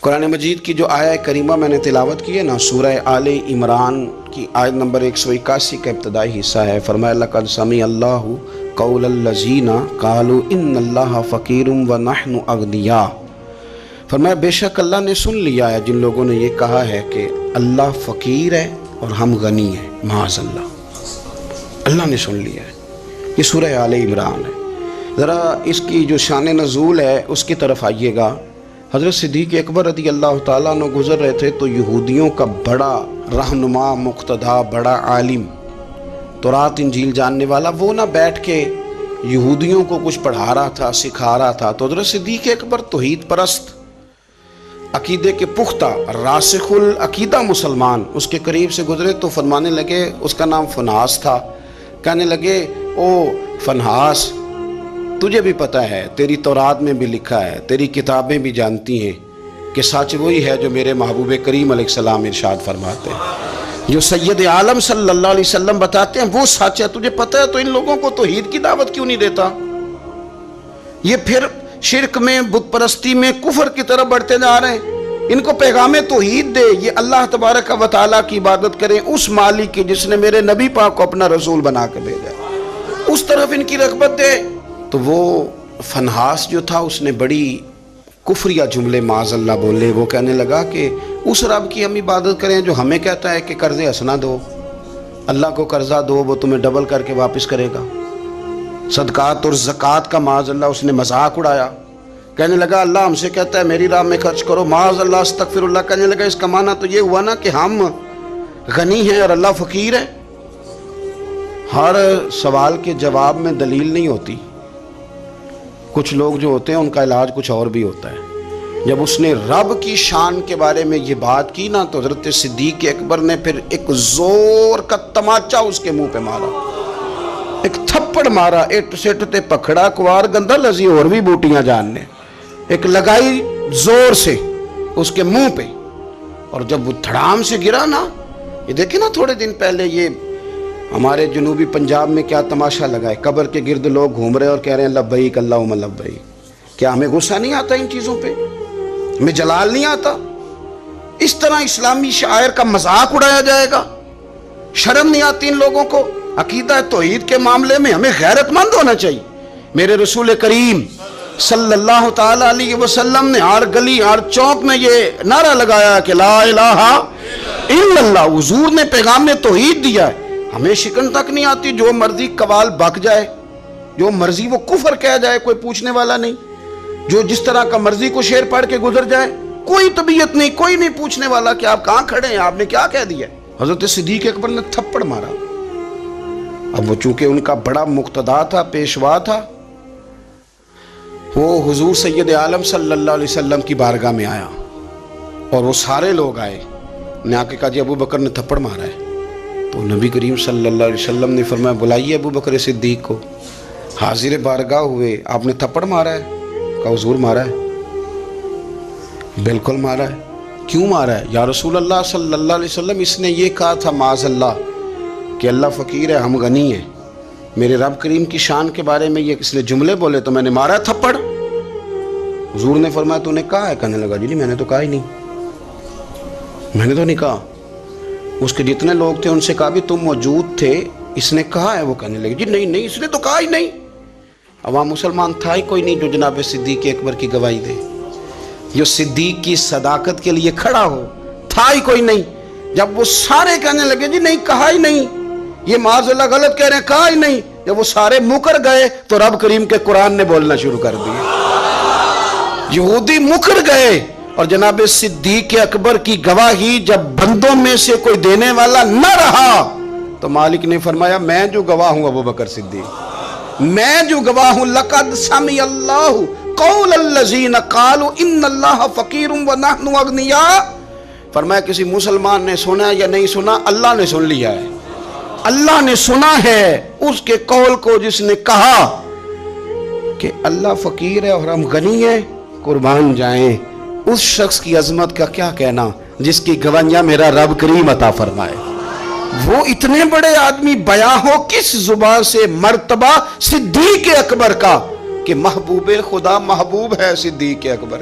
قرآن مجید کی جو آیہ کریمہ میں نے تلاوت کی ہے نا، سورہ آل عمران کی آیت نمبر 181 کا ابتدائی حصہ ہے۔ فرمایا لقد سمع اللہ قول الذین قالوا ان اللہ فقیر ونحن اغنیاء۔ فرمایا بے شک اللہ نے سن لیا ہے جن لوگوں نے یہ کہا ہے کہ اللہ فقیر ہے اور ہم غنی ہیں، معاذ اللہ، اللہ نے سن لیا ہے۔ یہ سورہ آل عمران ہے۔ ذرا اس کی جو شان نزول ہے اس کی طرف آئیے گا۔ حضرت صدیق اکبر رضی اللہ تعالیٰ عنہ گزر رہے تھے تو یہودیوں کا بڑا رہنما، مقتدا، بڑا عالم، تورات انجیل جاننے والا، وہ نہ بیٹھ کے یہودیوں کو کچھ پڑھا رہا تھا، سکھا رہا تھا۔ تو حضرت صدیق اکبر توحید پرست، عقیدے کے پختہ، راسخ العقیدہ مسلمان اس کے قریب سے گزرے تو فرمانے لگے، اس کا نام فنحاس تھا، کہنے لگے او فنحاس، تجھے بھی پتہ ہے، تیری تورات میں بھی لکھا ہے، تیری کتابیں بھی جانتی ہیں کہ سچ وہی ہے جو میرے محبوب کریم علیہ السلام ارشاد فرماتے ہیں، جو سید عالم صلی اللہ علیہ وسلم بتاتے ہیں وہ سچ ہے، تجھے پتہ ہے، تو ان لوگوں کو توحید کی دعوت کیوں نہیں دیتا؟ یہ پھر شرک میں، بت پرستی میں، کفر کی طرف بڑھتے جا رہے ہیں۔ ان کو پیغام توحید دے، یہ اللہ تبارک و تعالیٰ کی عبادت کریں، اس مالک کی جس نے میرے نبی پاک کو اپنا رسول بنا کے بھیجا، اس طرف ان کی رغبت دے۔ تو وہ فنحاس جو تھا اس نے بڑی کفریہ جملے معاذ اللہ بولے۔ وہ کہنے لگا کہ اس رب کی ہم عبادت کریں جو ہمیں کہتا ہے کہ قرض حسنہ دو، اللہ کو قرضہ دو، وہ تمہیں ڈبل کر کے واپس کرے گا۔ صدقات اور زکوٰۃ کا معاذ اللہ اس نے مذاق اڑایا، کہنے لگا اللہ ہم سے کہتا ہے میری راہ میں خرچ کرو، معاذ اللہ استغفر اللہ۔ کہنے لگا اس کا معنی تو یہ ہوا نا کہ ہم غنی ہیں اور اللہ فقیر ہے۔ ہر سوال کے جواب میں دلیل نہیں ہوتی، کچھ لوگ جو ہوتے ہیں ان کا علاج کچھ اور بھی ہوتا ہے۔ جب اس نے رب کی شان کے بارے میں یہ بات کی نا تو حضرت صدیق اکبر نے پھر ایک زور کا تماچا اس کے منہ پہ مارا، ایک تھپڑ مارا، ایٹ سیٹ تے پکڑا کوار گندہ لذی اور بھی بوٹیاں جاننے، ایک لگائی زور سے اس کے منہ پہ، اور جب وہ دھڑام سے گرا نا، یہ دیکھیں نا تھوڑے دن پہلے یہ ہمارے جنوبی پنجاب میں کیا تماشا لگا ہے، قبر کے گرد لوگ گھوم رہے اور کہہ رہے ہیں لبیک اللہم لبیک۔ کیا ہمیں غصہ نہیں آتا ان چیزوں پہ؟ ہمیں جلال نہیں آتا؟ اس طرح اسلامی شعائر کا مذاق اڑایا جائے گا؟ شرم نہیں آتی ان لوگوں کو؟ عقیدہ توحید کے معاملے میں ہمیں غیرت مند ہونا چاہیے۔ میرے رسول کریم صلی اللہ تعالی علیہ وسلم نے ہر گلی، ہر چوک میں یہ نعرہ لگایا کہ لا الہ الا اللہ۔ حضور نے پیغام توحید دیا ہے، ہمیں شکن تک نہیں آتی، جو مرضی قوال بک جائے، جو مرضی وہ کفر کہہ جائے، کوئی پوچھنے والا نہیں، جو جس طرح کا مرضی کو شعر پڑھ کے گزر جائے، کوئی طبیعت نہیں، کوئی نہیں پوچھنے والا کہ آپ کہاں کھڑے ہیں، آپ نے کیا کہہ دیا۔ حضرت صدیق اکبر نے تھپڑ مارا۔ اب وہ چونکہ ان کا بڑا مقتدا تھا، پیشوا تھا، وہ حضور سید عالم صلی اللہ علیہ وسلم کی بارگاہ میں آیا اور وہ سارے لوگ آئے، نے آ کے کہا جی ابو بکر نے تھپڑ مارا ہے۔ تو نبی کریم صلی اللہ علیہ وسلم نے فرمایا بلائیے ابو بکر صدیق کو۔ حاضر بارگاہ ہوئے، آپ نے تھپڑ مارا ہے؟ کہا حضور مارا ہے۔ بالکل مارا ہے۔ کیوں مارا ہے؟ یا رسول اللہ صلی اللہ علیہ وسلم اس نے یہ کہا تھا معاذ اللہ کہ اللہ فقیر ہے ہم غنی ہیں، میرے رب کریم کی شان کے بارے میں یہ اس نے جملے بولے تو میں نے مارا ہے تھپڑ۔ حضور نے فرمایا تو نے کہا ہے؟ کہنے لگا جی نہیں میں نے تو کہا ہی نہیں، میں نے تو نہیں کہا۔ اس کے جتنے لوگ تھے ان سے کہا بھی تم موجود تھے، اس نے کہا ہے؟ وہ کہنے لگے جی نہیں نہیں اس نے تو کہا ہی نہیں۔ عوام مسلمان تھا ہی کوئی نہیں جو جناب صدیق اکبر کی گواہی دے، جو صدیق کی صداقت کے لیے کھڑا ہو، تھا ہی کوئی نہیں۔ جب وہ سارے کہنے لگے جی نہیں کہا ہی نہیں، یہ معاذ اللہ غلط کہہ رہے ہیں، کہا ہی نہیں، جب وہ سارے مکر گئے تو رب کریم کے قرآن نے بولنا شروع کر دیا۔ یہودی مکر گئے اور جناب صدیق اکبر کی گواہی جب بندوں میں سے کوئی دینے والا نہ رہا تو مالک نے فرمایا میں جو گواہ ہوں ابو بکر صدیق، میں جو گواہ ہوں لقد سمع اللہ قول الذین قالوا ان اللہ فقیر ونحن اغنیاء۔ فرمایا کسی مسلمان نے سنا یا نہیں سنا، اللہ نے سن لیا ہے، اللہ نے سنا ہے اس کے قول کو جس نے کہا کہ اللہ فقیر ہے اور ہم غنی ہیں، قربان جائیں اس شخص کی عظمت کا کیا کہنا جس کی گواہیاں میرا رب کریم عطا فرمائے۔ وہ اتنے بڑے آدمی بیاں ہو کس زبان سے مرتبہ صدیق اکبر کا کہ محبوب خدا محبوب ہے صدیق اکبر۔